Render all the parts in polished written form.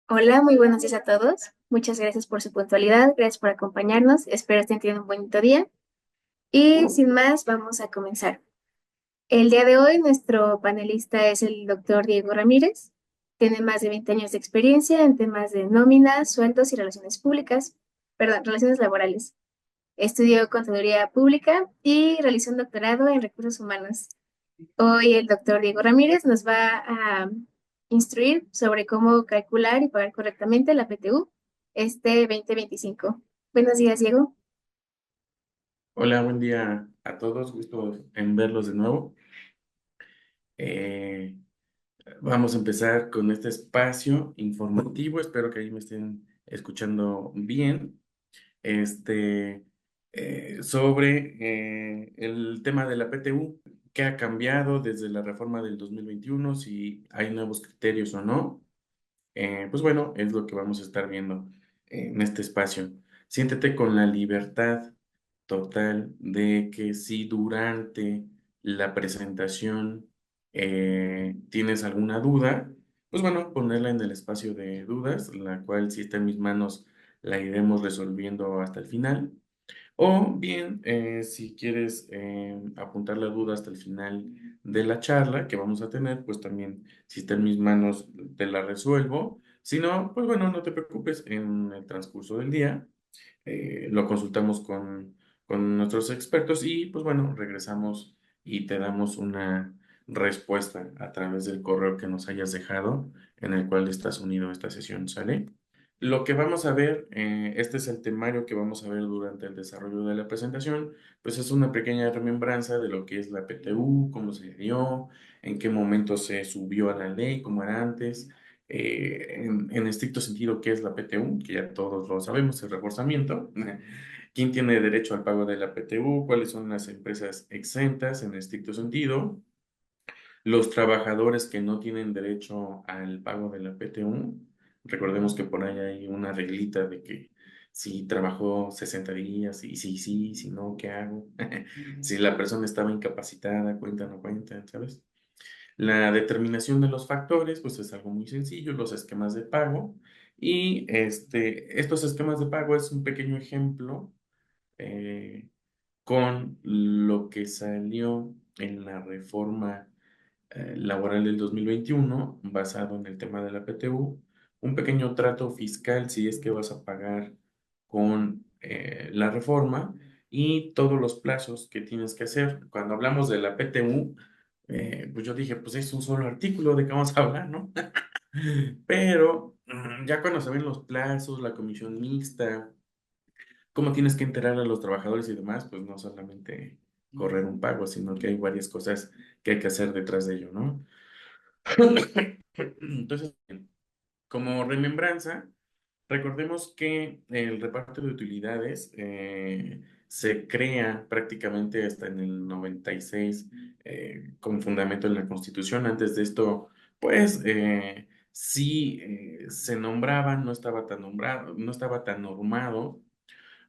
Hola, muy buenos días a todos. Muchas gracias por su puntualidad, gracias por acompañarnos. Espero estén teniendo un bonito día. Y sin más, vamos a comenzar. El día de hoy, nuestro panelista es el doctor Diego Ramírez. Tiene más de 20 años de experiencia en temas de nóminas, sueldos y relaciones públicas, perdón, relaciones laborales. Estudió contaduría pública y realizó un doctorado en recursos humanos. Hoy el doctor Diego Ramírez nos va a instruir sobre cómo calcular y pagar correctamente la PTU este 2025. Buenos días, Diego. Hola, buen día a todos, gusto en verlos de nuevo. Eh, Vamos a empezar con este espacio informativo, espero que ahí me estén escuchando bien, este, sobre el tema de la PTU, qué ha cambiado desde la reforma del 2021, si hay nuevos criterios o no. Pues bueno, es lo que vamos a estar viendo en este espacio. Siéntete con la libertad total de que si durante la presentación tienes alguna duda, pues bueno, ponerla en el espacio de dudas, la cual si está en mis manos la iremos resolviendo hasta el final. O bien, si quieres apuntar la duda hasta el final de la charla que vamos a tener, pues también, si está en mis manos, te la resuelvo. Si no, pues bueno, no te preocupes, en el transcurso del día lo consultamos con nuestros expertos y pues bueno, regresamos y te damos una respuesta a través del correo que nos hayas dejado en el cual estás unido a esta sesión, ¿sale? Lo que vamos a ver, este es el temario que vamos a ver durante el desarrollo de la presentación, pues es una pequeña remembranza de lo que es la PTU, cómo se dio, en qué momento se subió a la ley, cómo era antes, en estricto sentido, ¿qué es la PTU? Que ya todos lo sabemos, el reforzamiento. ¿Quién tiene derecho al pago de la PTU? ¿Cuáles son las empresas exentas en estricto sentido? Los trabajadores que no tienen derecho al pago de la PTU. Recordemos que por ahí hay una reglita de que si trabajó 60 días y si no, ¿qué hago? Si la persona estaba incapacitada, cuenta, no cuenta, ¿sabes? La determinación de los factores, pues es algo muy sencillo, los esquemas de pago. Y estos esquemas de pago es un pequeño ejemplo eh, con lo que salió en la reforma laboral del 2021 basado en el tema de la PTU, un pequeño trato fiscal si es que vas a pagar con la reforma y todos los plazos que tienes que hacer. Cuando hablamos de la PTU, pues yo dije, pues es un solo artículo de qué vamos a hablar, ¿no? Pero ya cuando se ven los plazos, la comisión mixta, cómo tienes que enterar a los trabajadores y demás, pues no solamente correr un pago, sino que hay varias cosas que hay que hacer detrás de ello, ¿no? Entonces, como remembranza, recordemos que el reparto de utilidades se crea prácticamente hasta en el 96 con fundamento en la Constitución. Antes de esto, pues sí se nombraban, no estaba tan nombrado, no estaba tan normado,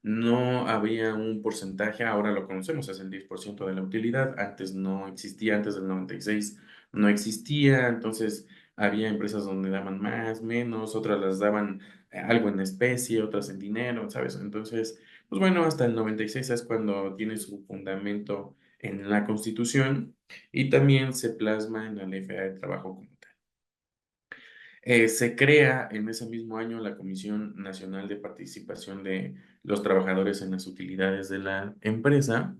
no había un porcentaje, ahora lo conocemos, es el 10% de la utilidad, antes no existía, antes del 96 no existía, entonces había empresas donde daban más, menos, otras las daban algo en especie, otras en dinero, ¿sabes? Entonces, pues bueno, hasta el 96 es cuando tiene su fundamento en la Constitución y también se plasma en la Ley Federal de Trabajo como tal. Se crea en ese mismo año la Comisión Nacional de Participación de los Trabajadores en las Utilidades de la empresa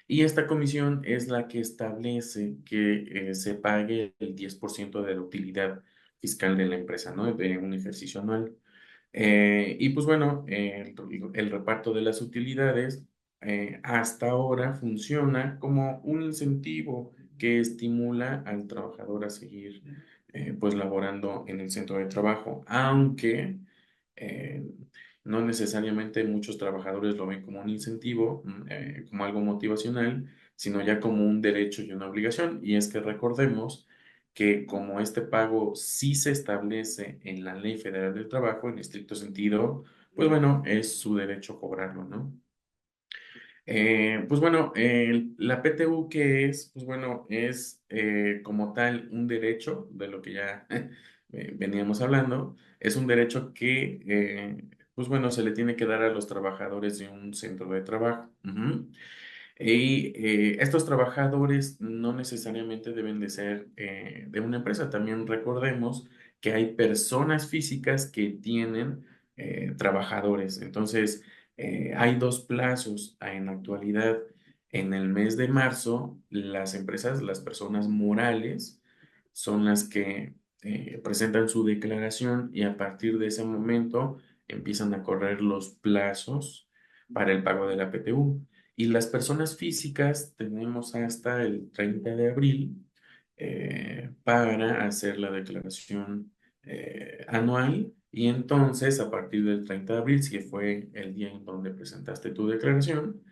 y esta comisión es la que establece que se pague el 10% de la utilidad fiscal de la empresa, ¿no? De un ejercicio anual. Y pues bueno, el reparto de las utilidades hasta ahora funciona como un incentivo que estimula al trabajador a seguir pues laborando en el centro de trabajo, aunque eh, no necesariamente muchos trabajadores lo ven como un incentivo, como algo motivacional, sino ya como un derecho y una obligación. Y es que recordemos que como este pago sí se establece en la Ley Federal del Trabajo, en estricto sentido, pues bueno, es su derecho cobrarlo, ¿no? Pues bueno, la PTU que es, pues bueno, es como tal un derecho de lo que ya veníamos hablando, es un derecho que, pues bueno, se le tiene que dar a los trabajadores de un centro de trabajo. Ujú. Y estos trabajadores no necesariamente deben de ser de una empresa. También recordemos que hay personas físicas que tienen trabajadores. Entonces, hay dos plazos en la actualidad. En el mes de marzo, las empresas, las personas morales, son las que presentan su declaración y a partir de ese momento empiezan a correr los plazos para el pago de la PTU. Y las personas físicas tenemos hasta el 30 de abril para hacer la declaración anual. Y entonces, a partir del 30 de abril, si fue el día en donde presentaste tu declaración,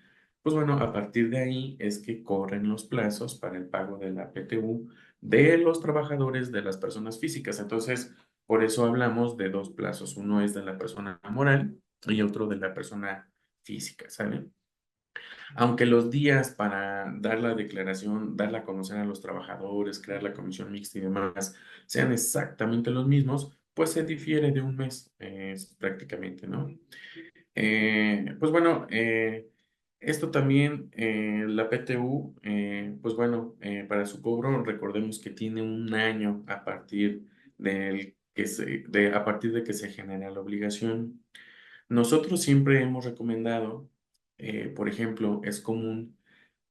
pues bueno, a partir de ahí es que corren los plazos para el pago de la PTU de los trabajadores de las personas físicas. Entonces, por eso hablamos de dos plazos. Uno es de la persona moral y otro de la persona física, ¿sale? Aunque los días para dar la declaración, darla a conocer a los trabajadores, crear la comisión mixta y demás sean exactamente los mismos, pues se difiere de un mes prácticamente, ¿no? Pues bueno, esto también, la PTU, pues bueno, para su cobro, recordemos que tiene un año a partir a partir de que se genera la obligación. Nosotros siempre hemos recomendado, por ejemplo, es común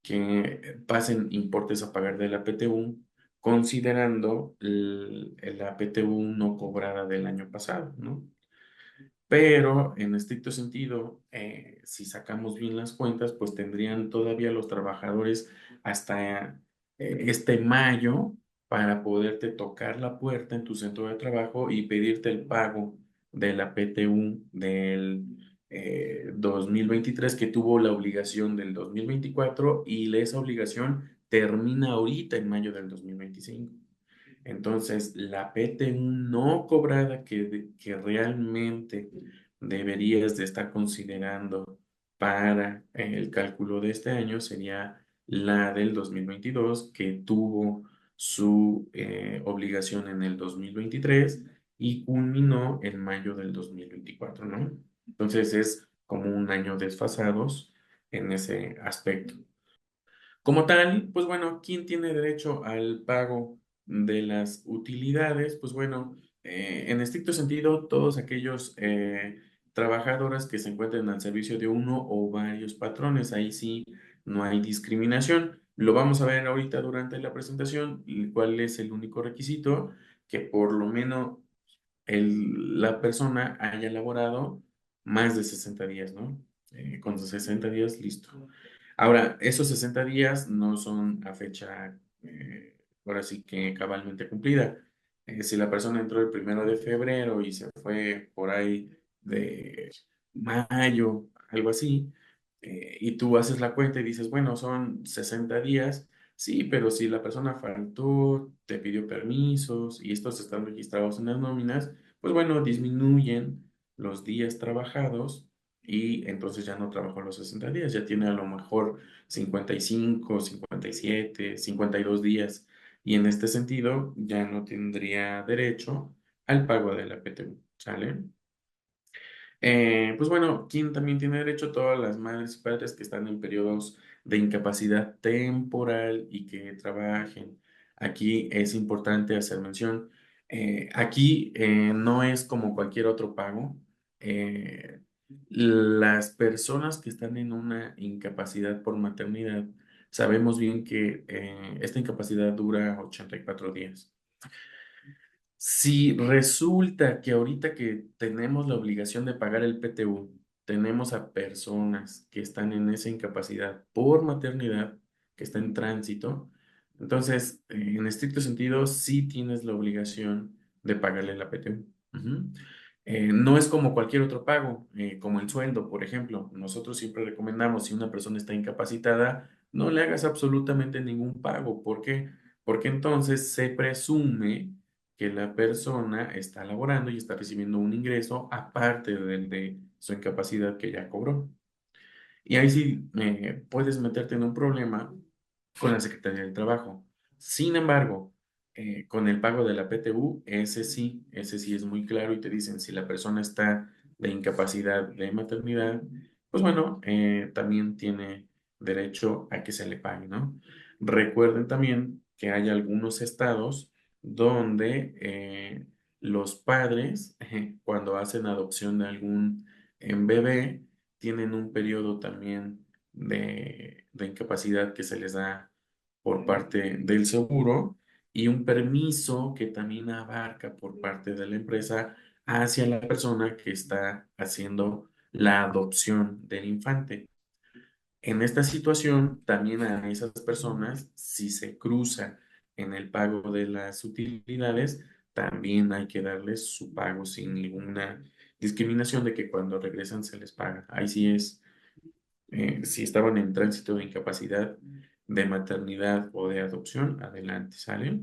que pasen importes a pagar de la PTU considerando la PTU no cobrada del año pasado, ¿no? Pero en estricto sentido, si sacamos bien las cuentas, pues tendrían todavía los trabajadores hasta este mayo para poderte tocar la puerta en tu centro de trabajo y pedirte el pago de la PTU del 2023 que tuvo la obligación del 2024 y esa obligación termina ahorita en mayo del 2025. Entonces, la PTU no cobrada que realmente deberías de estar considerando para el cálculo de este año sería la del 2022, que tuvo su obligación en el 2023 y culminó en mayo del 2024, ¿no? Entonces, es como un año desfasados en ese aspecto. Como tal, pues bueno, ¿quién tiene derecho al pago de las utilidades? Pues bueno, en estricto sentido, todos aquellos trabajadores que se encuentren al servicio de uno o varios patrones, ahí sí no hay discriminación. Lo vamos a ver ahorita durante la presentación, y cuál es el único requisito, que por lo menos la persona haya laborado más de 60 días, ¿no? Con 60 días, listo. Ahora, esos 60 días no son a fecha, ahora sí que cabalmente cumplida. Si la persona entró el 1 de febrero y se fue por ahí de mayo, algo así, y tú haces la cuenta y dices, bueno, son 60 días, sí, pero si la persona faltó, te pidió permisos y estos están registrados en las nóminas, pues bueno, disminuyen los días trabajados y entonces ya no trabajó los 60 días, ya tiene a lo mejor 55, 57, 52 días y en este sentido ya no tendría derecho al pago de la PTU, ¿sale? Pues bueno, ¿quién también tiene derecho? Todas las madres y padres que están en periodos de incapacidad temporal y que trabajen. Aquí es importante hacer mención. Aquí no es como cualquier otro pago. Eh, las personas que están en una incapacidad por maternidad, sabemos bien que esta incapacidad dura 84 días. Si resulta que ahorita que tenemos la obligación de pagar el PTU, tenemos a personas que están en esa incapacidad por maternidad, que está en tránsito, entonces, en estricto sentido, sí tienes la obligación de pagarle la PTU. Ujú. No es como cualquier otro pago, como el sueldo, por ejemplo. Nosotros siempre recomendamos, si una persona está incapacitada, no le hagas absolutamente ningún pago. ¿Por qué? Porque entonces se presume que la persona está laborando y está recibiendo un ingreso aparte del de su incapacidad que ya cobró. Y ahí sí puedes meterte en un problema con la Secretaría del Trabajo. Sin embargo, con el pago de la PTU, ese sí es muy claro y te dicen si la persona está de incapacidad de maternidad, pues bueno, también tiene derecho a que se le pague, ¿no? Recuerden también que hay algunos estados donde los padres, cuando hacen adopción de algún bebé, tienen un periodo también de incapacidad que se les da por parte del seguro y un permiso que también abarca por parte de la empresa hacia la persona que está haciendo la adopción del infante. En esta situación, también a esas personas, si se cruza en el pago de las utilidades, también hay que darles su pago sin ninguna discriminación de que cuando regresan se les paga. Ahí sí es, si estaban en tránsito de incapacidad de maternidad o de adopción, adelante, ¿sale?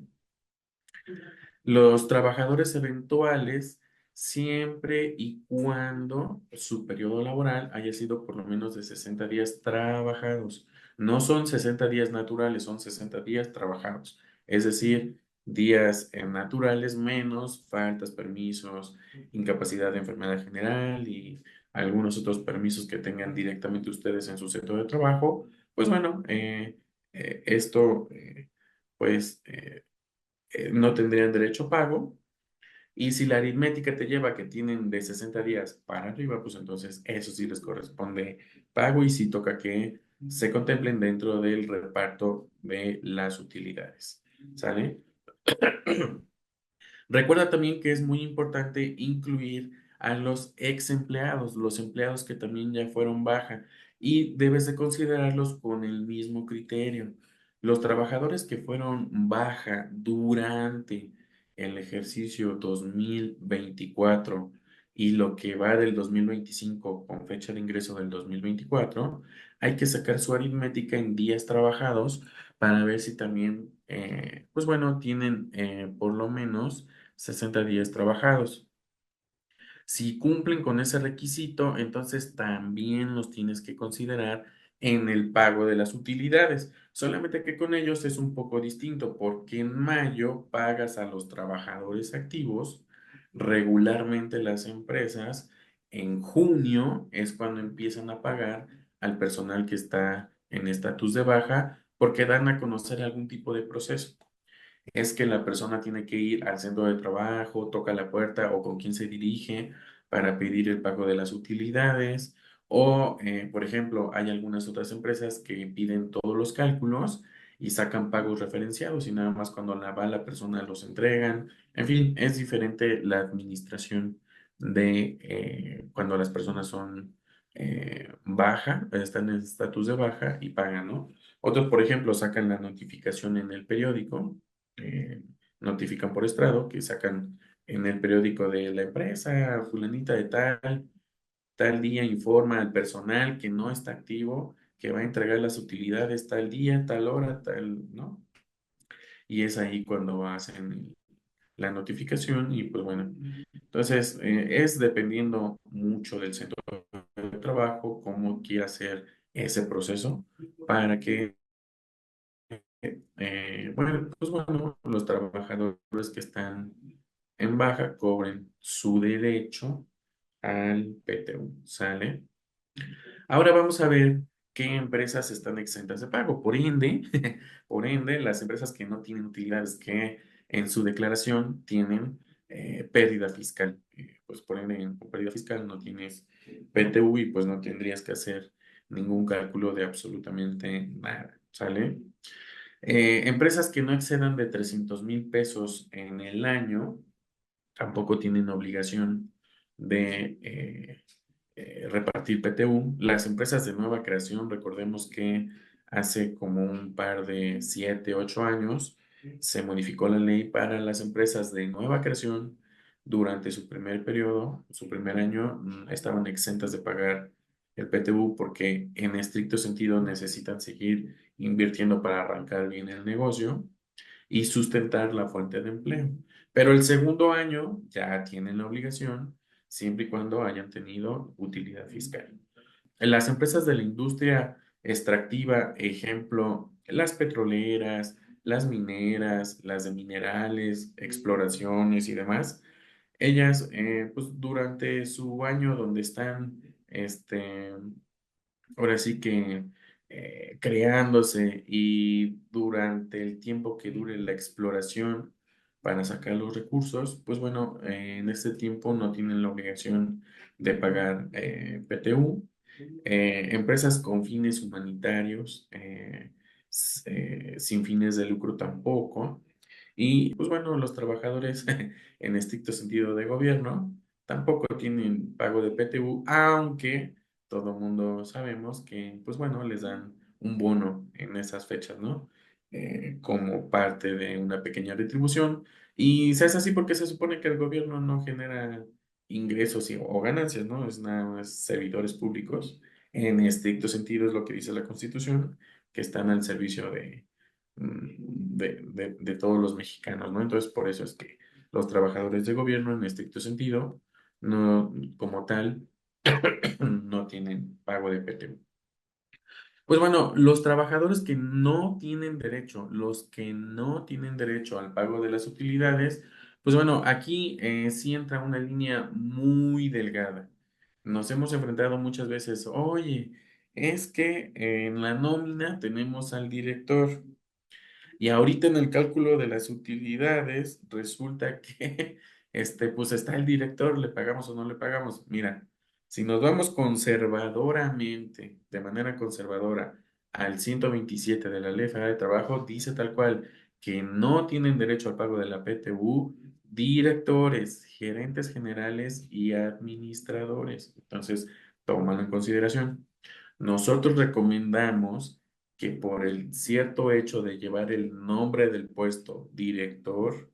Los trabajadores eventuales, siempre y cuando su periodo laboral haya sido por lo menos de 60 días trabajados. No son 60 días naturales, son 60 días trabajados. Es decir, días naturales menos faltas, permisos, incapacidad de enfermedad general y algunos otros permisos que tengan directamente ustedes en su centro de trabajo. Pues bueno, esto, pues... no tendrían derecho a pago. Y si la aritmética te lleva a que tienen de 60 días para arriba, pues entonces eso sí les corresponde pago y sí toca que se contemplen dentro del reparto de las utilidades. ¿Sale? Recuerda también que es muy importante incluir a los ex empleados, los empleados que también ya fueron baja, y debes de considerarlos con el mismo criterio. Los trabajadores que fueron baja durante el ejercicio 2024 y lo que va del 2025 con fecha de ingreso del 2024, hay que sacar su aritmética en días trabajados para ver si también, pues bueno, tienen por lo menos 60 días trabajados. Si cumplen con ese requisito, entonces también los tienes que considerar en el pago de las utilidades. Solamente que con ellos es un poco distinto porque en mayo pagas a los trabajadores activos, regularmente las empresas, en junio es cuando empiezan a pagar al personal que está en estatus de baja porque dan a conocer algún tipo de proceso. Es que la persona tiene que ir al centro de trabajo, toca la puerta o con quién se dirige para pedir el pago de las utilidades. O, por ejemplo, hay algunas otras empresas que piden todos los cálculos y sacan pagos referenciados y nada más cuando la va la persona los entregan. En fin, es diferente la administración de cuando las personas son baja, están en estatus de baja y pagan, ¿no? Otros, por ejemplo, sacan la notificación en el periódico, eh, notifican por estrado que sacan en el periódico de la empresa, fulanita de tal día informa al personal que no está activo, que va a entregar las utilidades tal día, tal hora, tal, ¿no? Y es ahí cuando hacen la notificación y pues bueno, entonces es dependiendo mucho del centro de trabajo, cómo quiera hacer ese proceso para que bueno, pues bueno, los trabajadores que están en baja cobren su derecho al PTU, ¿sale? Ahora vamos a ver qué empresas están exentas de pago. Por ende, por ende, las empresas que no tienen utilidades, que en su declaración tienen pérdida fiscal, pues por ende, en pérdida fiscal no tienes PTU y pues no tendrías que hacer ningún cálculo de absolutamente nada, ¿sale? Empresas que no excedan de 300,000 pesos en el año tampoco tienen obligación de repartir PTU. Las empresas de nueva creación, recordemos que hace como un par de 7, 8 años se modificó la ley para las empresas de nueva creación durante su primer periodo, su primer año, estaban exentas de pagar el PTU porque en estricto sentido necesitan seguir invirtiendo para arrancar bien el negocio y sustentar la fuente de empleo. Pero el segundo año ya tienen la obligación siempre y cuando hayan tenido utilidad fiscal. En las empresas de la industria extractiva, ejemplo, las petroleras, las mineras, las de minerales, exploraciones y demás, ellas, pues durante su año donde están, ahora sí que creándose y durante el tiempo que dure la exploración para sacar los recursos, pues bueno, en este tiempo no tienen la obligación de pagar PTU. Empresas con fines humanitarios, sin fines de lucro tampoco. Y pues bueno, los trabajadores en estricto sentido de gobierno tampoco tienen pago de PTU, aunque todo mundo sabemos que pues bueno, les dan un bono en esas fechas, ¿no? Como parte de una pequeña retribución. Y se hace así porque se supone que el gobierno no genera ingresos o ganancias, ¿no? Es nada más servidores públicos. En estricto sentido es lo que dice la Constitución, que están al servicio de todos los mexicanos, ¿no? Entonces, por eso es que los trabajadores de gobierno, en estricto sentido, no, como tal, no tienen pago de PTU. Pues bueno, los trabajadores que no tienen derecho, los que no tienen derecho al pago de las utilidades, pues bueno, aquí sí entra una línea muy delgada. Nos hemos enfrentado muchas veces, oye, es que en la nómina tenemos al director. Y ahorita en el cálculo de las utilidades resulta que pues está el director, ¿le pagamos o no le pagamos? Mira, si nos vamos conservadoramente, de manera conservadora, al 127 de la Ley Federal de Trabajo, dice tal cual que no tienen derecho al pago de la PTU directores, gerentes generales y administradores. Entonces, tómalo en consideración. Nosotros recomendamos que por el cierto hecho de llevar el nombre del puesto director,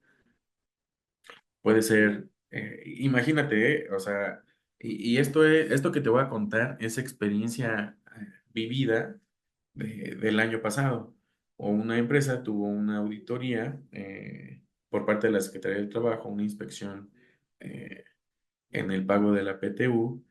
puede ser, imagínate, o sea, y esto que te voy a contar es experiencia vivida del año pasado. O una empresa tuvo una auditoría por parte de la Secretaría del Trabajo, una inspección eh, en el pago de la PTU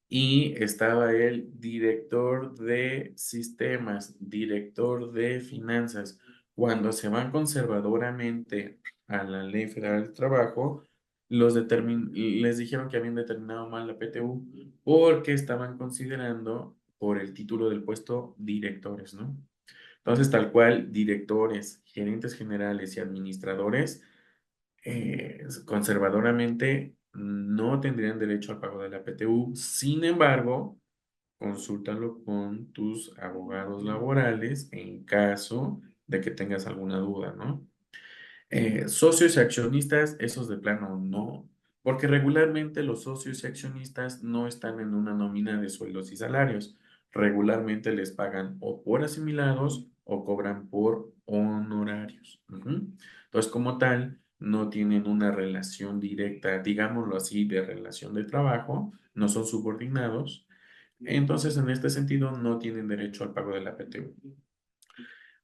y estaba el director de sistemas, director de finanzas. Cuando se van conservadoramente a la Ley Federal del Trabajo, les dijeron que habían determinado mal la PTU porque estaban considerando por el título del puesto directores, ¿no? Entonces, tal cual, directores, gerentes generales y administradores conservadoramente no tendrían derecho al pago de la PTU. Sin embargo, consúltalo con tus abogados laborales en caso de que tengas alguna duda, ¿no? Socios y accionistas, esos de plano no, porque regularmente los socios y accionistas no están en una nómina de sueldos y salarios. Regularmente les pagan o por asimilados o cobran por honorarios. Ujú. Entonces, como tal, no tienen una relación directa, digámoslo así, de relación de trabajo, no son subordinados. Entonces, en este sentido, no tienen derecho al pago de la PTU.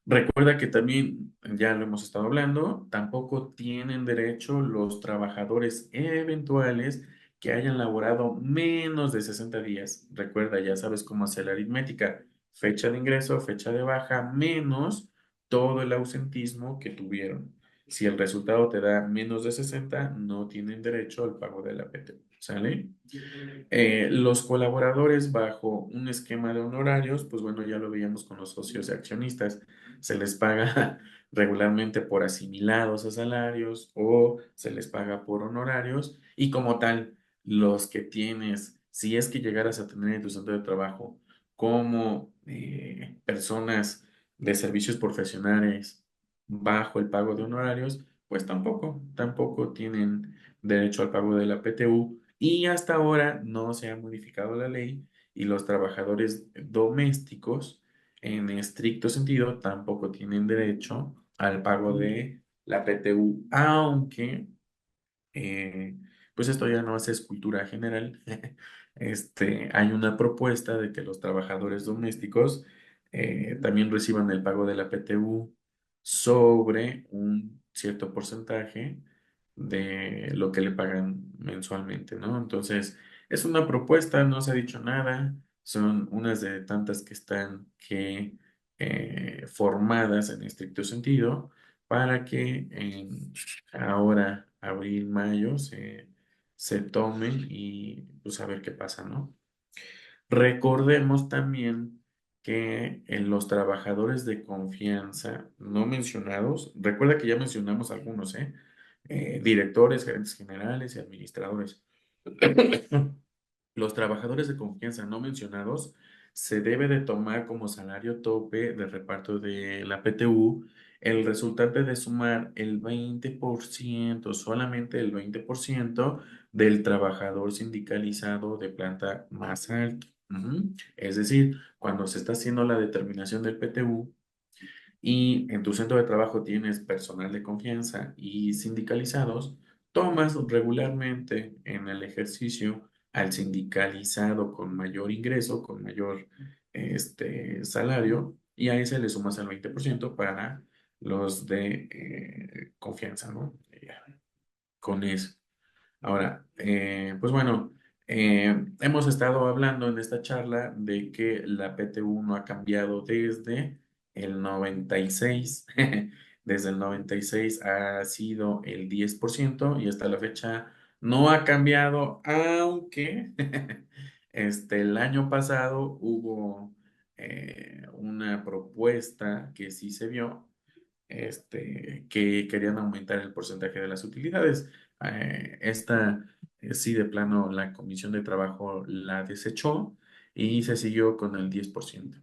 Recuerda que también, ya lo hemos estado hablando, tampoco tienen derecho los trabajadores eventuales que hayan laborado menos de 60 días. Recuerda, ya sabes cómo hacer la aritmética. Fecha de ingreso, fecha de baja, menos todo el ausentismo que tuvieron. Si el resultado te da menos de 60, no tienen derecho al pago de la PT. ¿Sale? Los colaboradores bajo un esquema de honorarios, pues bueno, ya lo veíamos con los socios y accionistas, se les paga regularmente por asimilados a salarios o se les paga por honorarios y como tal, los que tienes, si es que llegaras a tener en tu centro de trabajo como personas de servicios profesionales bajo el pago de honorarios, pues tampoco tienen derecho al pago de la PTU y hasta ahora no se ha modificado la ley y los trabajadores domésticos, en estricto sentido, tampoco tienen derecho al pago de la PTU, aunque, eh, pues esto ya no es cultura general. Hay una propuesta de que los trabajadores domésticos también reciban el pago de la PTU sobre un cierto porcentaje de lo que le pagan mensualmente, ¿no? Entonces, es una propuesta, no se ha dicho nada, son unas de tantas que están formadas en estricto sentido, para que en ahora, abril, mayo, se tomen y pues a ver qué pasa, ¿no? Recordemos también que en los trabajadores de confianza no mencionados, recuerda que ya mencionamos algunos, ¿eh? Directores, gerentes generales y administradores. Los trabajadores de confianza no mencionados se debe de tomar como salario tope de reparto de la PTU el resultante de sumar el 20%, solamente el 20% del trabajador sindicalizado de planta más alto. Ujú. Es decir, cuando se está haciendo la determinación del PTU, y en tu centro de trabajo tienes personal de confianza y sindicalizados, tomas regularmente en el ejercicio al sindicalizado con mayor ingreso, con mayor salario, y a ese le sumas el 20% para los de confianza, ¿no? Ya, con eso. Ahora, pues bueno, hemos estado hablando en esta charla de que la PTU no ha cambiado desde el 96. Desde el 96 ha sido el 10% y hasta la fecha no ha cambiado, aunque el año pasado hubo una propuesta que sí se vio, que querían aumentar el porcentaje de las utilidades. Esta, sí, de plano, la Comisión de Trabajo la desechó y se siguió con el 10%.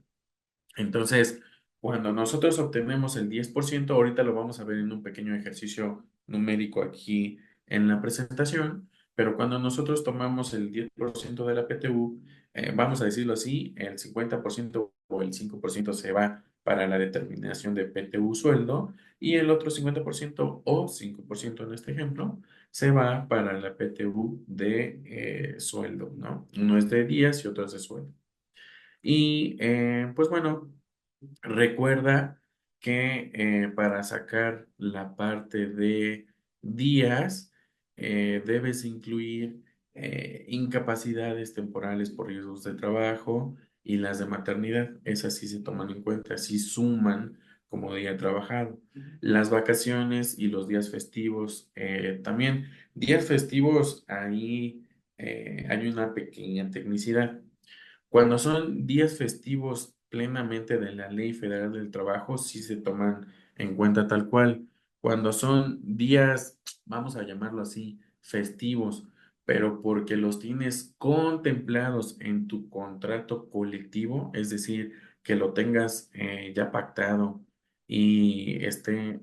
Entonces, cuando nosotros obtenemos el 10%, ahorita lo vamos a ver en un pequeño ejercicio numérico aquí en la presentación, pero cuando nosotros tomamos el 10% de la PTU, vamos a decirlo así, el 50% o el 5% se va para la determinación de PTU sueldo y el otro 50% o 5% en este ejemplo se va para la PTU de sueldo, ¿no? Uno es de días y otro es de sueldo. Y pues bueno, recuerda que para sacar la parte de días, debes incluir incapacidades temporales por riesgos de trabajo y las de maternidad. Esas sí se toman en cuenta, sí suman como día trabajado. Las vacaciones y los días festivos también. Días festivos, ahí hay una pequeña tecnicidad. Cuando son días festivos plenamente de la Ley Federal del Trabajo, sí se toman en cuenta tal cual. Cuando son días, vamos a llamarlo así, festivos, pero porque los tienes contemplados en tu contrato colectivo, es decir, que lo tengas ya pactado y esté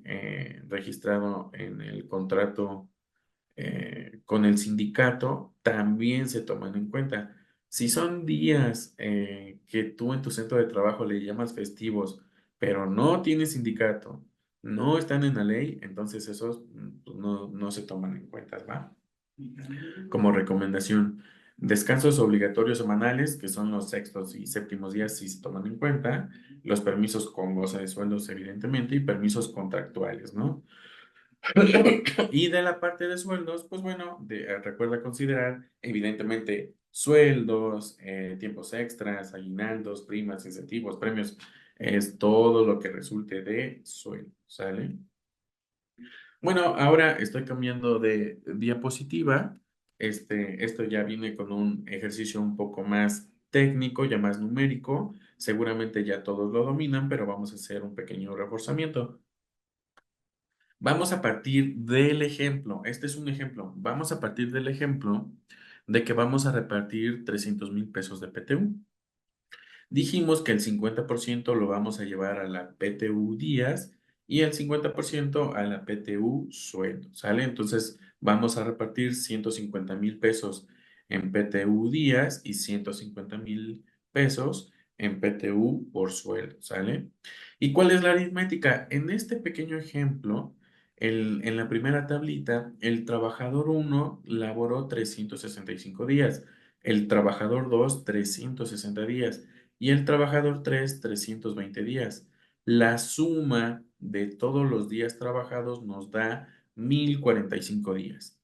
registrado en el contrato con el sindicato, también se toman en cuenta. Si son días que tú en tu centro de trabajo le llamas festivos, pero no tienes sindicato, no están en la ley, entonces esos pues, no se toman en cuenta, ¿va? Como recomendación, descansos obligatorios semanales, que son los sextos y séptimos días, sí se toman en cuenta, los permisos con goza de sueldos, evidentemente, y permisos contractuales, ¿no? Y de la parte de sueldos, pues bueno, recuerda considerar evidentemente sueldos, tiempos extras, aguinaldos, primas, incentivos, premios, es todo lo que resulte de sueldo, ¿sale? Bueno, ahora estoy cambiando de diapositiva. Esto ya viene con un ejercicio un poco más técnico, ya más numérico. Seguramente ya todos lo dominan, pero vamos a hacer un pequeño reforzamiento. Vamos a partir del ejemplo, este es un ejemplo, vamos a partir del ejemplo de que vamos a repartir 300,000 pesos de PTU. Dijimos que el 50% lo vamos a llevar a la PTU días y el 50% a la PTU sueldo, ¿sale? Entonces vamos a repartir 150,000 pesos en PTU días y 150,000 pesos en PTU por sueldo, ¿sale? ¿Y cuál es la aritmética? En este pequeño ejemplo, en la primera tablita, el trabajador uno laboró 365 días, el trabajador 2 360 días y el trabajador 3 320 días. La suma de todos los días trabajados nos da 1045 días.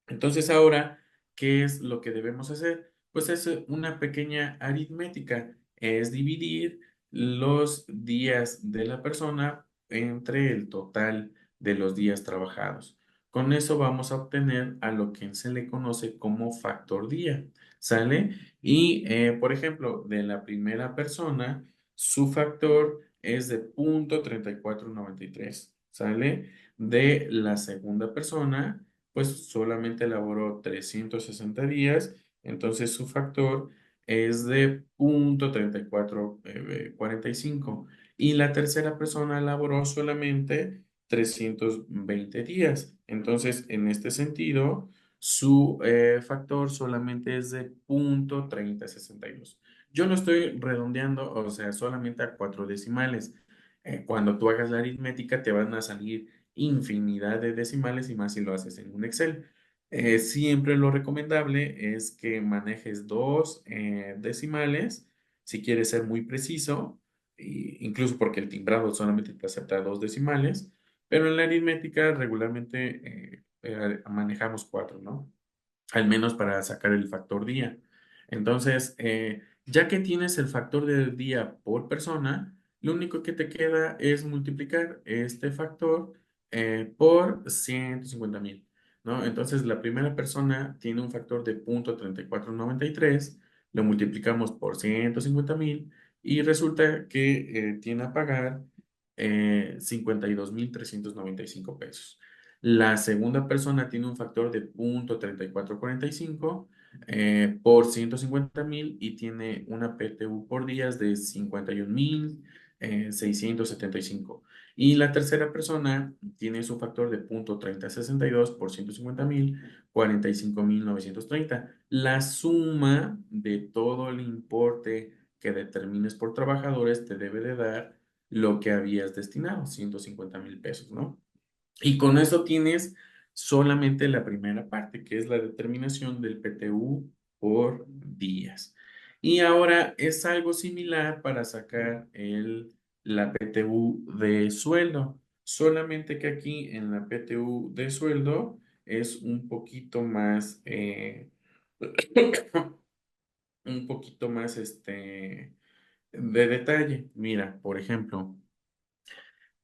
Entonces ahora, ¿qué es lo que debemos hacer? Pues es una pequeña aritmética, es dividir los días de la persona entre el total de los días trabajados. Con eso vamos a obtener a lo que se le conoce como factor día, ¿sale? Y, por ejemplo, de la primera persona, su factor es de 0.3493, ¿sale? De la segunda persona, pues solamente elaboró 360 días, entonces su factor es de 0.3445. Y la tercera persona elaboró solamente 320 días. Entonces, en este sentido, su factor solamente es de 0.3062. Yo no estoy redondeando, o sea, solamente a cuatro decimales. Cuando tú hagas la aritmética, te van a salir infinidad de decimales y más si lo haces en un Excel. Siempre lo recomendable es que manejes dos decimales si quieres ser muy preciso, incluso porque el timbrado solamente te acepta dos decimales, pero en la aritmética regularmente manejamos cuatro, ¿no? Al menos para sacar el factor día. Entonces, ya que tienes el factor del día por persona, lo único que te queda es multiplicar este factor por 150,000, ¿no? Entonces, la primera persona tiene un factor de 0.3493, lo multiplicamos por 150,000 y resulta que tiene a pagar 52,395 pesos. La segunda persona tiene un factor de 0.3445 por 150,000 y tiene una PTU por días de 51,675. Y la tercera persona tiene su factor de 0.3062 por 150,000, 45,930. La suma de todo el importe que determines por trabajadores te debe de dar lo que habías destinado, 150,000 pesos, ¿no? Y con eso tienes solamente la primera parte, que es la determinación del PTU por días. Y ahora es algo similar para sacar la PTU de sueldo. Solamente que aquí en la PTU de sueldo es un poquito más, un poquito más de detalle. Mira, por ejemplo.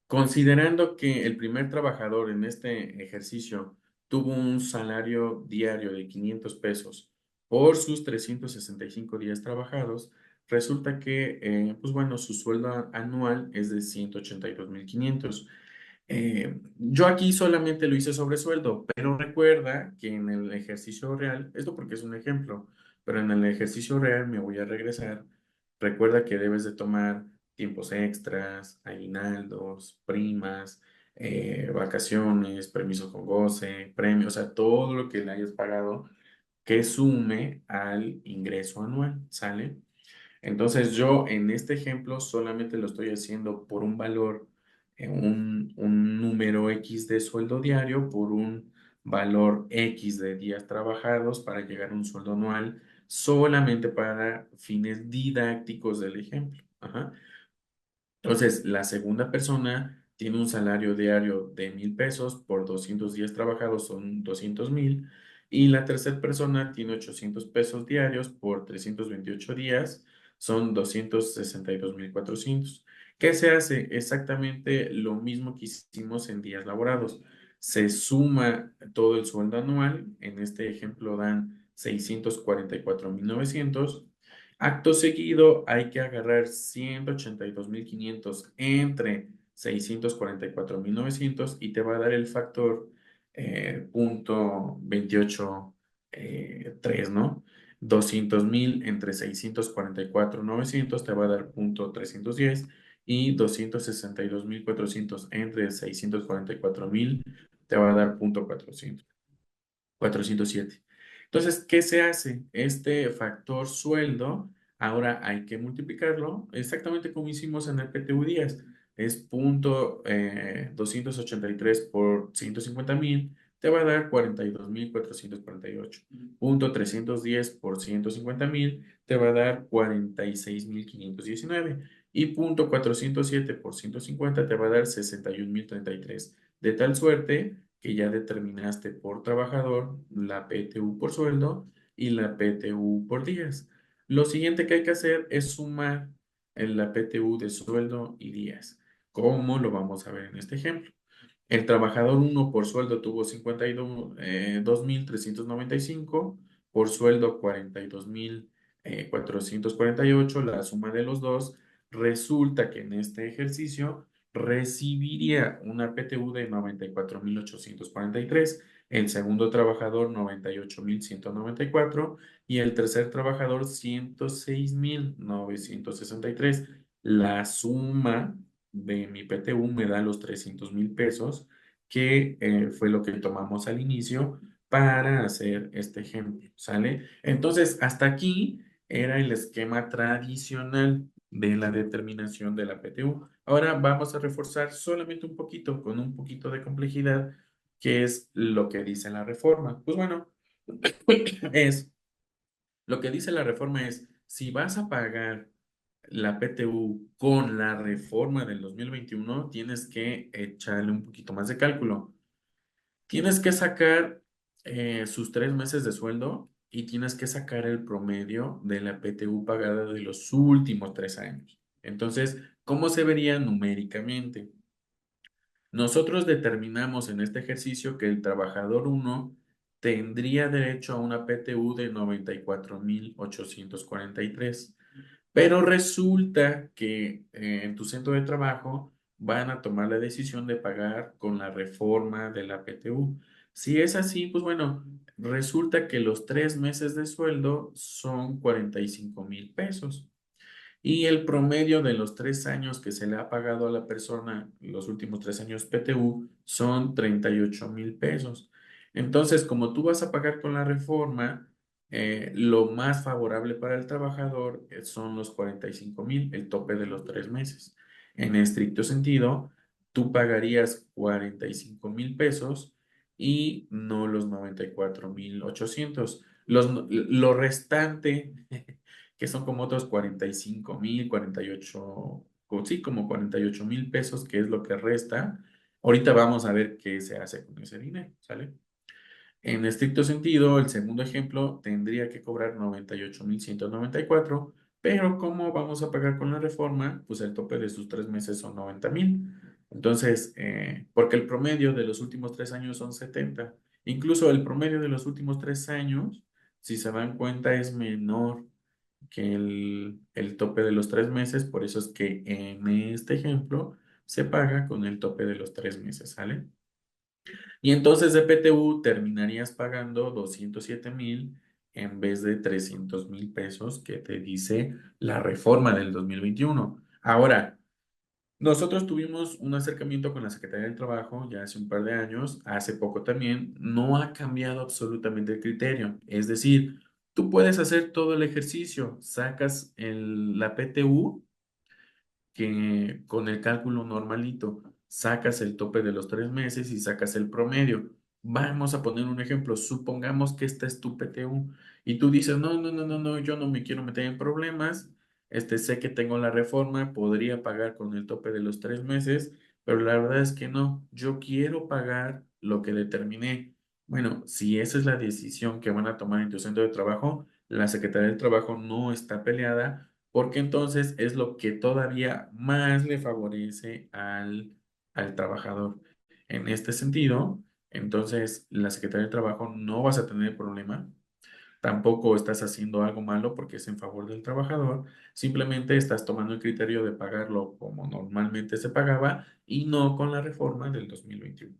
Considerando que el primer trabajador en este ejercicio tuvo un salario diario de 500 pesos por sus 365 días trabajados, resulta que, pues bueno, su sueldo anual es de 182,500. Yo aquí solamente lo hice sobre sueldo, pero recuerda que en el ejercicio real, esto porque es un ejemplo, pero en el ejercicio real me voy a regresar. Recuerda que debes de tomar tiempos extras, aguinaldos, primas, vacaciones, permiso con goce, premios, o sea, todo lo que le hayas pagado que sume al ingreso anual, ¿sale? Entonces yo en este ejemplo solamente lo estoy haciendo por un valor, un número X de sueldo diario por un valor X de días trabajados para llegar a un sueldo anual solamente para fines didácticos del ejemplo. Ajá. Entonces, la segunda persona tiene un salario diario de 1,000 pesos por 200 días trabajados, son 200,000. Y la tercera persona tiene 800 pesos diarios por 328 días, son 262,400. ¿Qué se hace? Exactamente lo mismo que hicimos en días laborados. Se suma todo el sueldo anual, en este ejemplo dan 644,900. Acto seguido, hay que agarrar 182,500 entre 644,900 y te va a dar el factor punto 28 3, ¿no? 200,000 entre 644,900 te va a dar punto 310 y 262,400 entre 644,000 te va a dar punto 407. Entonces, ¿qué se hace? Este factor sueldo, ahora hay que multiplicarlo exactamente como hicimos en el PTU días. Es punto 283 por 150,000, te va a dar 42,448. Punto 310 por 150,000, te va a dar 46,519. Y punto 407 por 150 te va a dar 61,033. De tal suerte que ya determinaste por trabajador la PTU por sueldo y la PTU por días. Lo siguiente que hay que hacer es sumar en la PTU de sueldo y días. ¿Cómo lo vamos a ver en este ejemplo? El trabajador uno por sueldo tuvo 52.395, por sueldo 42.448. La suma de los dos resulta que en este ejercicio recibiría una PTU de 94.843, el segundo trabajador 98.194 y el tercer trabajador 106.963. La suma de mi PTU me da los 300.000 pesos, que fue lo que tomamos al inicio para hacer este ejemplo, ¿sale? Entonces, hasta aquí era el esquema tradicional de la determinación de la PTU. Ahora vamos a reforzar solamente un poquito, con un poquito de complejidad, que es lo que dice la reforma. Pues bueno, es lo que dice la reforma es, si vas a pagar la PTU con la reforma del 2021, tienes que echarle un poquito más de cálculo. Tienes que sacar sus 3 meses de sueldo y tienes que sacar el promedio de la PTU pagada de los últimos 3 años. Entonces, ¿cómo se vería numéricamente? Nosotros determinamos en este ejercicio que el trabajador uno tendría derecho a una PTU de 94.843. Pero resulta que en tu centro de trabajo van a tomar la decisión de pagar con la reforma de la PTU. Si es así, pues bueno, resulta que los 3 meses de sueldo son 45.000 pesos. Y el promedio de los 3 años que se le ha pagado a la persona, los últimos 3 años PTU, son 38.000 pesos. Entonces, como tú vas a pagar con la reforma, lo más favorable para el trabajador son los 45.000, el tope de los 3 meses. En estricto sentido, tú pagarías 45.000 pesos y no los 94.800. Lo restante que son como otros 45.000, 48, sí, como 48.000 pesos, que es lo que resta. Ahorita vamos a ver qué se hace con ese dinero, ¿sale? En estricto sentido, el segundo ejemplo tendría que cobrar 98.194, pero ¿cómo vamos a pagar con la reforma? Pues el tope de sus 3 meses son 90.000. Entonces, porque el promedio de los últimos 3 años son 70. Incluso el promedio de los últimos 3 años, si se dan cuenta, es menor que el tope de los 3 meses. Por eso es que en este ejemplo se paga con el tope de los 3 meses, ¿sale? Y entonces de PTU terminarías pagando 207.000 en vez de 300.000 pesos que te dice la reforma del 2021. Ahora, nosotros tuvimos un acercamiento con la Secretaría del Trabajo ya hace un par de años, hace poco también, no ha cambiado absolutamente el criterio. Es decir, tú puedes hacer todo el ejercicio, sacas la PTU que con el cálculo normalito sacas el tope de los 3 meses y sacas el promedio. Vamos a poner un ejemplo. Supongamos que esta es tu PTU y tú dices, no, no, no, no, no, yo no me quiero meter en problemas. Sé que tengo la reforma, podría pagar con el tope de los 3 meses, pero la verdad es que no, yo quiero pagar lo que determiné. Bueno, si esa es la decisión que van a tomar en tu centro de trabajo, la Secretaría del Trabajo no está peleada, porque entonces es lo que todavía más le favorece al trabajador. En este sentido, entonces la Secretaría del Trabajo no vas a tener problema, tampoco estás haciendo algo malo porque es en favor del trabajador, simplemente estás tomando el criterio de pagarlo como normalmente se pagaba y no con la reforma del 2021.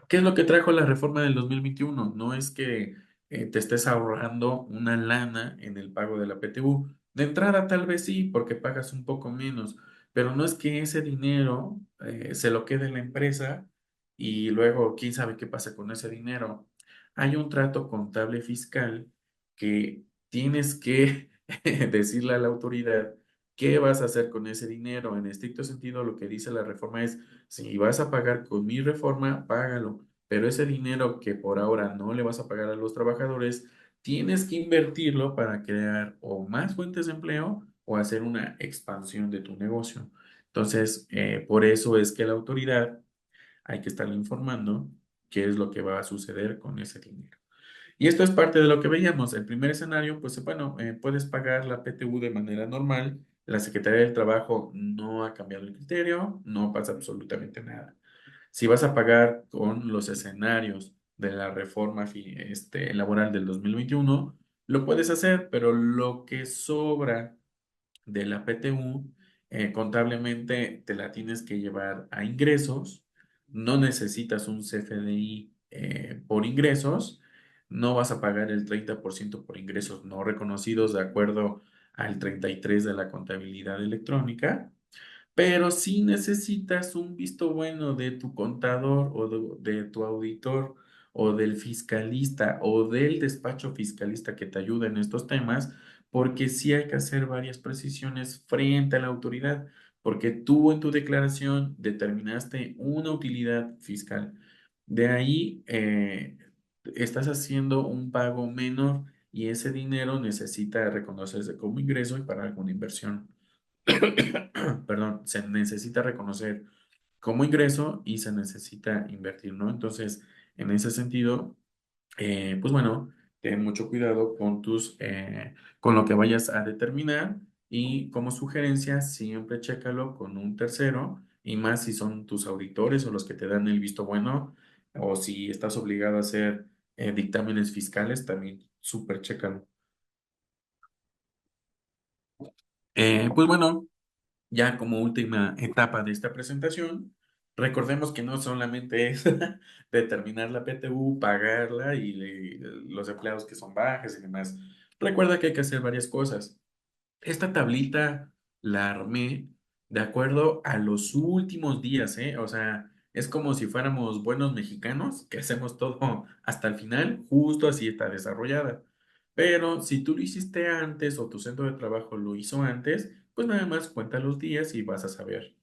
¿Qué es lo que trajo la reforma del 2021? No es que te estés ahorrando una lana en el pago de la PTU. De entrada tal vez sí, porque pagas un poco menos, pero no es que ese dinero se lo quede la empresa y luego quién sabe qué pasa con ese dinero. Hay un trato contable fiscal que tienes que decirle a la autoridad qué vas a hacer con ese dinero. En estricto sentido, lo que dice la reforma es, si vas a pagar con mi reforma, págalo. Pero ese dinero que por ahora no le vas a pagar a los trabajadores, tienes que invertirlo para crear o más fuentes de empleo o hacer una expansión de tu negocio. Entonces, por eso es que la autoridad hay que estarle informando qué es lo que va a suceder con ese dinero. Y esto es parte de lo que veíamos. El primer escenario, pues bueno, puedes pagar la PTU de manera normal. La Secretaría del Trabajo no ha cambiado el criterio, no pasa absolutamente nada. Si vas a pagar con los escenarios de la reforma laboral del 2021, lo puedes hacer, pero lo que sobra de la PTU, contablemente te la tienes que llevar a ingresos, no necesitas un CFDI por ingresos, no vas a pagar el 30% por ingresos no reconocidos de acuerdo al 33 de la contabilidad electrónica, pero si necesitas un visto bueno de tu contador o de tu auditor o del fiscalista o del despacho fiscalista que te ayude en estos temas, porque sí hay que hacer varias precisiones frente a la autoridad, porque tú en tu declaración determinaste una utilidad fiscal. De ahí estás haciendo un pago menor y ese dinero necesita reconocerse como ingreso y para alguna inversión. Perdón, se necesita reconocer como ingreso y se necesita invertir, ¿no? Entonces, en ese sentido, pues bueno, ten mucho cuidado con con lo que vayas a determinar y como sugerencia, siempre chécalo con un tercero y más si son tus auditores o los que te dan el visto bueno o si estás obligado a hacer dictámenes fiscales, también súper chécalo. Pues bueno. Ya como última etapa de esta presentación, recordemos que no solamente es determinar la PTU, pagarla y los empleados que son bajas y demás. Recuerda que hay que hacer varias cosas. Esta tablita la armé de acuerdo a los últimos días, ¿eh? O sea, es como si fuéramos buenos mexicanos, que hacemos todo hasta el final, justo así está desarrollada. Pero si tú lo hiciste antes o tu centro de trabajo lo hizo antes, pues nada más cuenta los días y vas a saber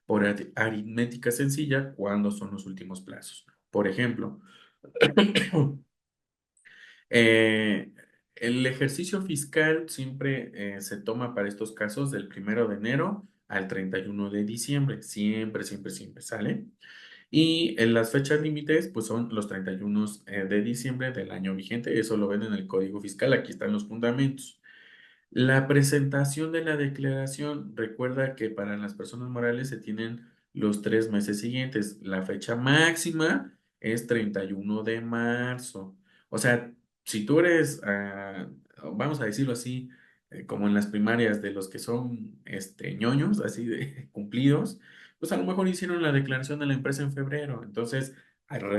por aritmética sencilla cuándo son los últimos plazos. Por ejemplo, Eh, el ejercicio fiscal siempre se toma para estos casos del 1 de enero al 31 de diciembre. Siempre, siempre, siempre sale. Y en las fechas límites, pues son los 31 de diciembre del año vigente. Eso lo ven en el Código Fiscal. Aquí están los fundamentos. La presentación de la declaración, recuerda que para las personas morales se tienen los 3 meses siguientes. La fecha máxima es 31 de marzo. O sea, si tú eres, vamos a decirlo así, como en las primarias de los que son ñoños, así de cumplidos, pues a lo mejor hicieron la declaración de la empresa en febrero. Entonces,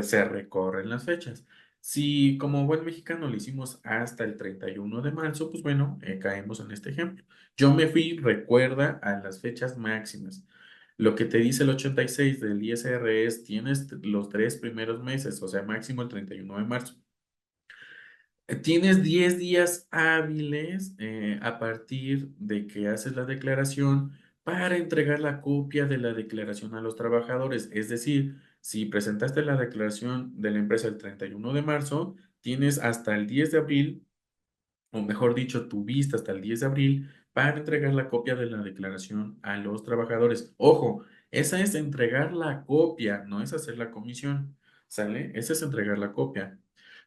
se recorren las fechas. Si como buen mexicano lo hicimos hasta el 31 de marzo, pues bueno, caemos en este ejemplo. Yo me fui, recuerda, a las fechas máximas. Lo que te dice el 86 del ISR es, tienes los 3 primeros meses, o sea, máximo el 31 de marzo. Tienes 10 días hábiles a partir de que haces la declaración para entregar la copia de la declaración a los trabajadores. Es decir, si presentaste la declaración de la empresa el 31 de marzo, tienes hasta el 10 de abril, o mejor dicho, tuviste hasta el 10 de abril para entregar la copia de la declaración a los trabajadores. Ojo, esa es entregar la copia, no es hacer la comisión, ¿sale? Esa es entregar la copia.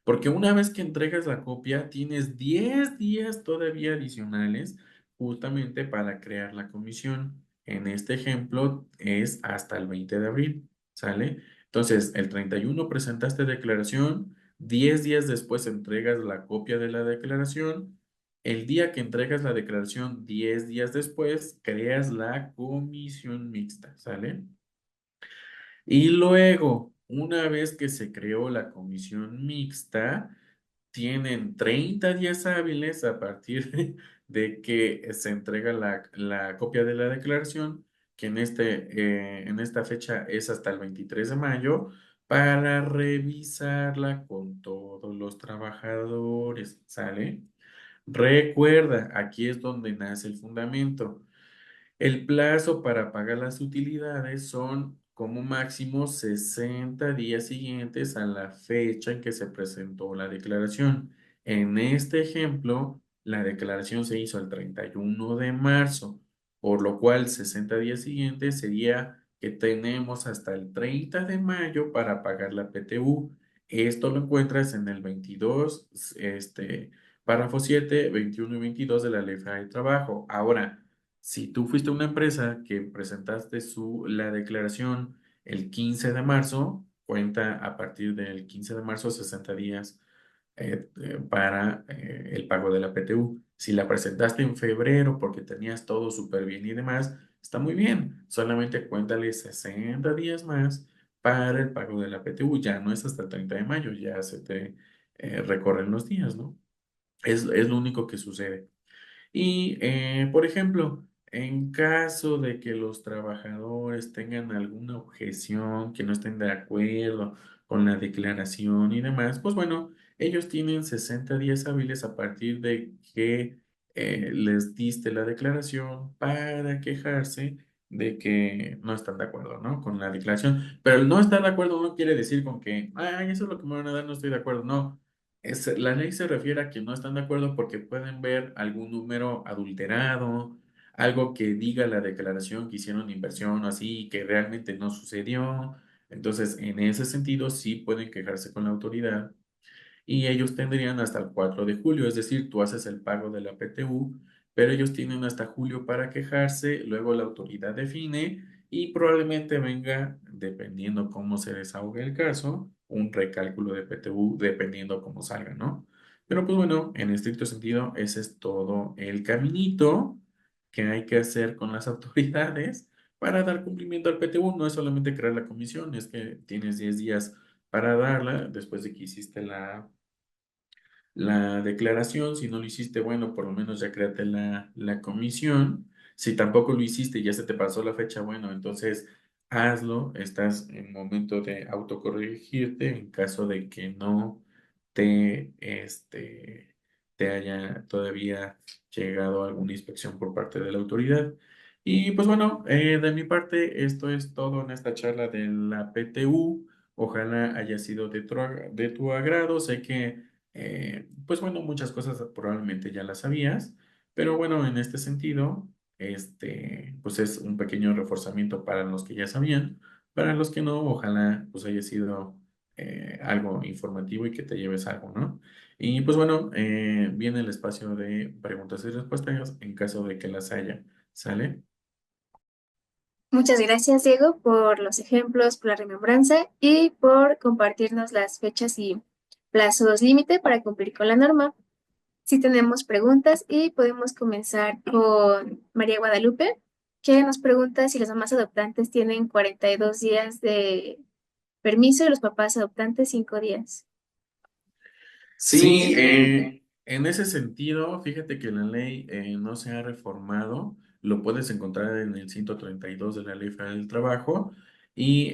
Porque una vez que entregas la copia, tienes 10 días todavía adicionales justamente para crear la comisión. En este ejemplo es hasta el 20 de abril, ¿sale? Entonces, el 31 presentaste declaración, 10 días después entregas la copia de la declaración. El día que entregas la declaración, 10 días después, creas la comisión mixta, ¿sale? Y luego, una vez que se creó la comisión mixta, tienen 30 días hábiles a partir de que se entrega la copia de la declaración, que en esta fecha es hasta el 23 de mayo, para revisarla con todos los trabajadores, ¿sale? Recuerda, aquí es donde nace el fundamento. El plazo para pagar las utilidades son como máximo 60 días siguientes a la fecha en que se presentó la declaración. En este ejemplo, la declaración se hizo el 31 de marzo, por lo cual 60 días siguientes sería que tenemos hasta el 30 de mayo para pagar la PTU. Esto lo encuentras en el 22, párrafo 7, 21 y 22 de la Ley Federal del Trabajo. Ahora, si tú fuiste una empresa que presentaste la declaración el 15 de marzo, cuenta a partir del 15 de marzo 60 días para el pago de la PTU. Si la presentaste en febrero porque tenías todo súper bien y demás, está muy bien. Solamente cuéntale 60 días más para el pago de la PTU. Ya no es hasta el 30 de mayo, ya se te recorren los días, ¿no? Es lo único que sucede. Y, por ejemplo, en caso de que los trabajadores tengan alguna objeción, que no estén de acuerdo con la declaración y demás, pues bueno, ellos tienen 60 días hábiles a partir de que les diste la declaración para quejarse de que no están de acuerdo, ¿no? Con la declaración. Pero el no estar de acuerdo no quiere decir con que, ay, eso es lo que me van a dar, no estoy de acuerdo. No, la ley se refiere a que no están de acuerdo porque pueden ver algún número adulterado, algo que diga la declaración que hicieron inversión o así, que realmente no sucedió. Entonces, en ese sentido, sí pueden quejarse con la autoridad y ellos tendrían hasta el 4 de julio, es decir, tú haces el pago de la PTU, pero ellos tienen hasta julio para quejarse, luego la autoridad define y probablemente venga, dependiendo cómo se desahogue el caso, un recálculo de PTU, dependiendo cómo salga, ¿no? Pero pues bueno, en estricto sentido, ese es todo el caminito que hay que hacer con las autoridades para dar cumplimiento al PTU. No es solamente crear la comisión, es que tienes 10 días para darla después de que hiciste la declaración. Si no lo hiciste, bueno, por lo menos ya créate la comisión. Si tampoco lo hiciste y ya se te pasó la fecha, bueno, entonces hazlo. Estás en momento de autocorregirte en caso de que no te haya todavía llegado alguna inspección por parte de la autoridad. Y pues bueno, de mi parte, esto es todo en esta charla de la PTU. Ojalá haya sido de tu agrado. Sé que pues bueno, muchas cosas probablemente ya las sabías, pero bueno, en este sentido, pues es un pequeño reforzamiento para los que ya sabían, para los que no, ojalá pues haya sido algo informativo y que te lleves algo, ¿no? Y pues bueno, viene el espacio de preguntas y respuestas en caso de que las haya, ¿sale? Muchas gracias, Diego, por los ejemplos, por la remembranza y por compartirnos las fechas y plazos límite para cumplir con la norma. Sí tenemos preguntas y podemos comenzar con María Guadalupe, que nos pregunta si las mamás adoptantes tienen 42 días de permiso y los papás adoptantes 5 días. Sí, en ese sentido, fíjate que la ley no se ha reformado, lo puedes encontrar en el 132 de la Ley Federal del Trabajo y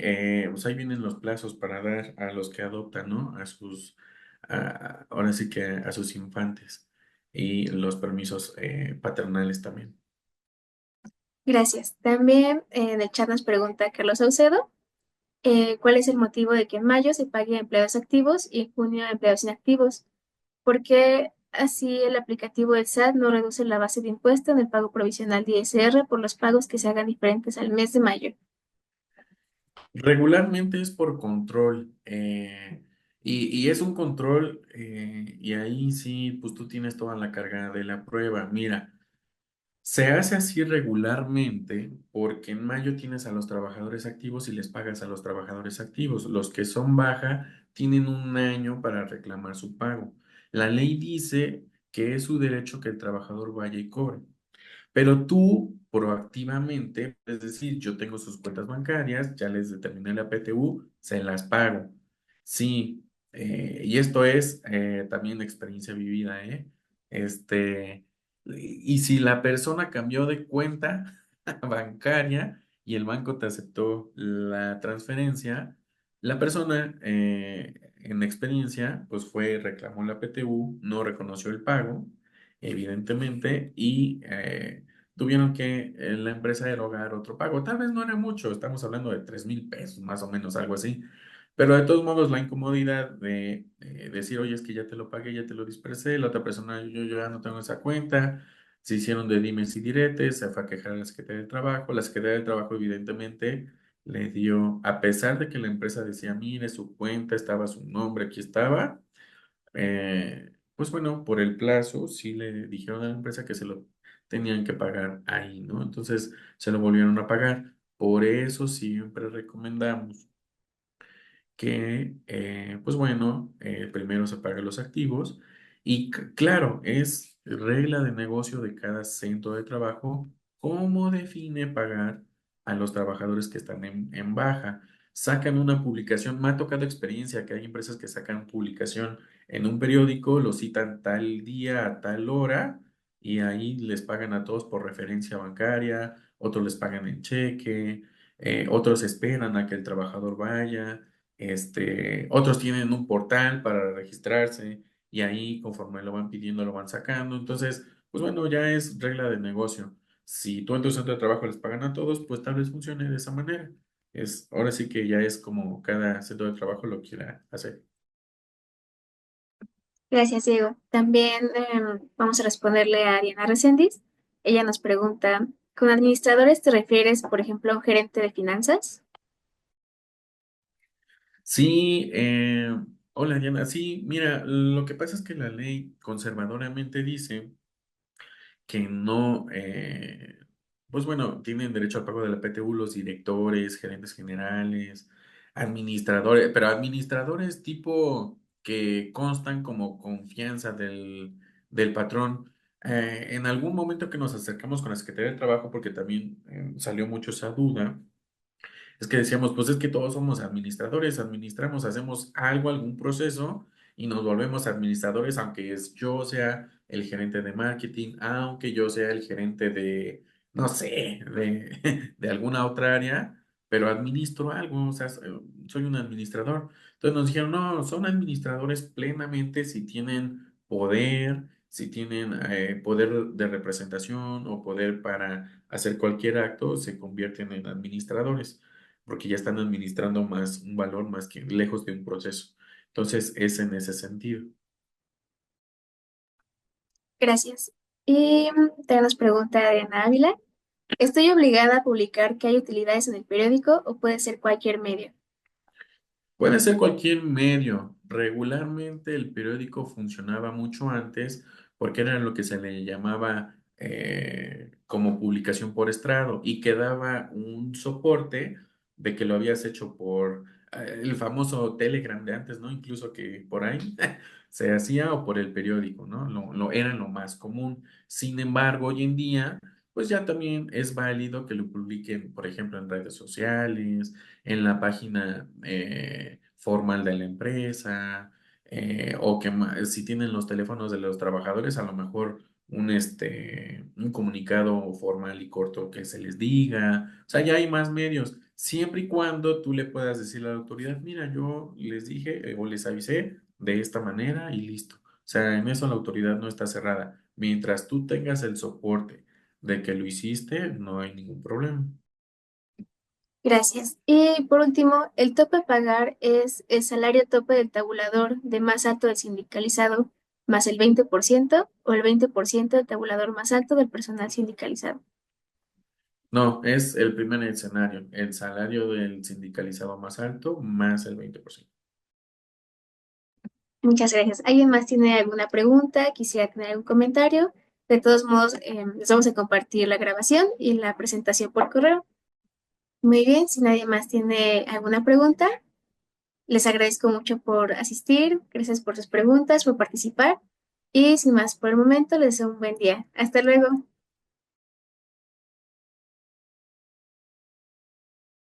pues ahí vienen los plazos para dar a los que adoptan, ¿no? Ahora sí que a sus infantes y los permisos paternales también. Gracias. También en el chat nos pregunta Carlos Saucedo, ¿cuál es el motivo de que en mayo se pague a empleados activos y en junio a empleados inactivos? ¿Por qué así el aplicativo del SAT no reduce la base de impuesto en el pago provisional de ISR por los pagos que se hagan diferentes al mes de mayo? Regularmente es por control y es un control y ahí sí, pues tú tienes toda la carga de la prueba. Mira. Se hace así regularmente porque en mayo tienes a los trabajadores activos y les pagas a los trabajadores activos. Los que son baja tienen un año para reclamar su pago. La ley dice que es su derecho que el trabajador vaya y cobre. Pero tú proactivamente puedes decir, yo tengo sus cuentas bancarias, ya les determiné la PTU, se las pago. Sí, y esto es también experiencia vivida, ¿eh? Y si la persona cambió de cuenta bancaria y el banco te aceptó la transferencia, la persona en experiencia pues fue, reclamó la PTU, no reconoció el pago, evidentemente, y tuvieron que la empresa erogar otro pago. Tal vez no era mucho, estamos hablando de 3,000 pesos, más o menos, algo así. Pero de todos modos, la incomodidad de decir, oye, es que ya te lo pagué, ya te lo dispersé, la otra persona, yo ya no tengo esa cuenta, se hicieron de dimes y diretes, se fue a quejar a la Secretaría del Trabajo. La Secretaría del Trabajo, evidentemente, le dio, a pesar de que la empresa decía, mire, su cuenta, estaba su nombre, aquí estaba, pues bueno, por el plazo, sí le dijeron a la empresa que se lo tenían que pagar ahí, ¿no? Entonces se lo volvieron a pagar. Por eso siempre recomendamos que, pues bueno, primero se paguen los activos y claro, es regla de negocio de cada centro de trabajo cómo define pagar a los trabajadores que están en baja. Sacan una publicación, me ha tocado experiencia que hay empresas que sacan publicación en un periódico, lo citan tal día a tal hora y ahí les pagan a todos por referencia bancaria, otros les pagan en cheque, otros esperan a que el trabajador vaya. Otros tienen un portal para registrarse y ahí conforme lo van pidiendo lo van sacando. Entonces, pues bueno, ya es regla de negocio. Si tú en tu centro de trabajo les pagan a todos, pues tal vez funcione de esa manera. Ahora sí que ya es como cada centro de trabajo lo quiera hacer. Gracias, Diego. También vamos a responderle a Diana Reséndiz. Ella nos pregunta, ¿con administradores te refieres, por ejemplo, a un gerente de finanzas? Sí, hola Diana, sí, mira, lo que pasa es que la ley conservadoramente dice que no, pues bueno, tienen derecho al pago de la PTU los directores, gerentes generales, administradores, pero administradores tipo que constan como confianza del patrón. En algún momento que nos acercamos con la Secretaría de Trabajo, porque también salió mucho esa duda, es que decíamos, pues es que todos somos administradores, administramos, hacemos algo, algún proceso y nos volvemos administradores, aunque yo sea el gerente de marketing, aunque yo sea el gerente de, no sé, de alguna otra área, pero administro algo, o sea, soy un administrador. Entonces nos dijeron, no, son administradores plenamente si tienen poder, si tienen poder de representación o poder para hacer cualquier acto, se convierten en administradores porque ya están administrando más un valor más que lejos de un proceso. Entonces, es en ese sentido. Gracias. Y también nos pregunta Diana Ávila, ¿estoy obligada a publicar que hay utilidades en el periódico o puede ser cualquier medio? Puede ser cualquier medio. Regularmente el periódico funcionaba mucho antes porque era lo que se le llamaba como publicación por estrado y quedaba un soporte de que lo habías hecho por el famoso Telegram de antes, ¿no? Incluso que por ahí se hacía o por el periódico, ¿no? Era lo más común. Sin embargo, hoy en día, pues ya también es válido que lo publiquen, por ejemplo, en redes sociales en la página formal de la empresa, o que si tienen los teléfonos de los trabajadores, a lo mejor un comunicado formal y corto que se les diga. O sea, ya hay más medios, siempre y cuando tú le puedas decir a la autoridad, mira, yo les dije o les avisé de esta manera y listo. O sea, en eso la autoridad no está cerrada. Mientras tú tengas el soporte de que lo hiciste, no hay ningún problema. Gracias. Y por último, el tope a pagar es el salario tope del tabulador de más alto del sindicalizado más el 20% o el 20% del tabulador más alto del personal sindicalizado. No, es el primer escenario, el salario del sindicalizado más alto más el 20%. Muchas gracias. ¿Alguien más tiene alguna pregunta? ¿Quisiera tener algún comentario? De todos modos, les vamos a compartir la grabación y la presentación por correo. Muy bien, si nadie más tiene alguna pregunta, les agradezco mucho por asistir, gracias por sus preguntas, por participar y sin más por el momento, les deseo un buen día. Hasta luego.